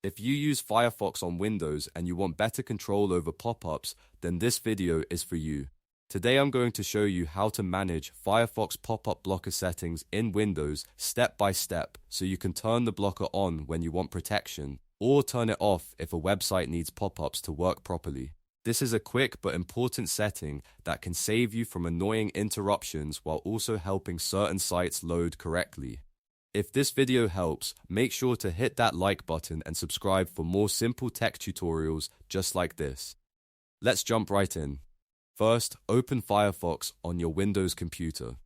If you use Firefox on Windows and you want better control over pop-ups, then this video is for you. Today I'm going to show you how to manage Firefox pop-up blocker settings in Windows step by step so you can turn the blocker on when you want protection or turn it off if a website needs pop-ups to work properly. This is a quick but important setting that can save you from annoying interruptions while also helping certain sites load correctly. If this video helps, make sure to hit that like button and subscribe for more simple tech tutorials just like this. Let's jump right in. First, open Firefox on your Windows computer.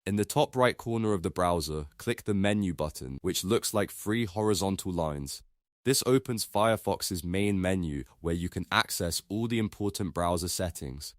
In the top right corner of the browser, click the menu button, which looks like three horizontal lines. This opens Firefox's main menu where you can access all the important browser settings.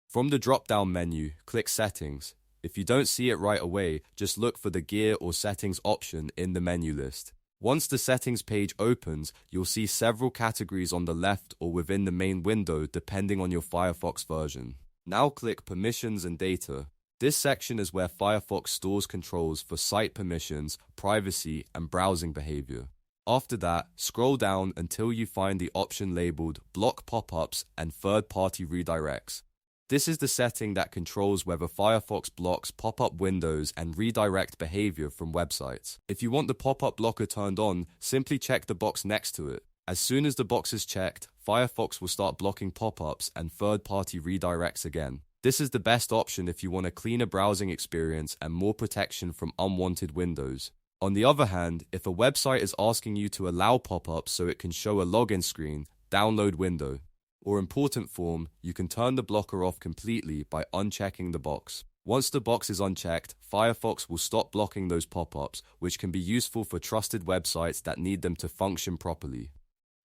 From the drop-down menu, click Settings. If you don't see it right away, just look for the Gear or Settings option in the menu list. Once the settings page opens, you'll see several categories on the left or within the main window depending on your Firefox version. Now click Permissions and Data. This section is where Firefox stores controls for site permissions, privacy, and browsing behavior. After that, scroll down until you find the option labeled Block Pop-ups and Third-Party Redirects. This is the setting that controls whether Firefox blocks pop-up windows and redirect behavior from websites. If you want the pop-up blocker turned on, simply check the box next to it. As soon as the box is checked, Firefox will start blocking pop-ups and third-party redirects again. This is the best option if you want a cleaner browsing experience and more protection from unwanted windows. On the other hand, if a website is asking you to allow pop-ups so it can show a login screen, download window, or important form, you can turn the blocker off completely by unchecking the box. Once the box is unchecked, Firefox will stop blocking those pop-ups, which can be useful for trusted websites that need them to function properly.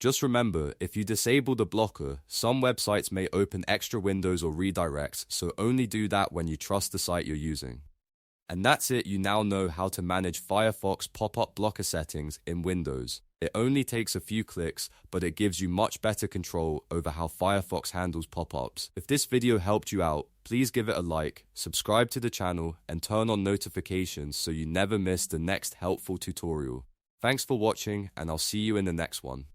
Just remember, if you disable the blocker, some websites may open extra windows or redirects, so only do that when you trust the site you're using. And that's it, you now know how to manage Firefox pop-up blocker settings in Windows. It only takes a few clicks, but it gives you much better control over how Firefox handles pop-ups. If this video helped you out, please give it a like, subscribe to the channel, and turn on notifications so you never miss the next helpful tutorial. Thanks for watching, and I'll see you in the next one.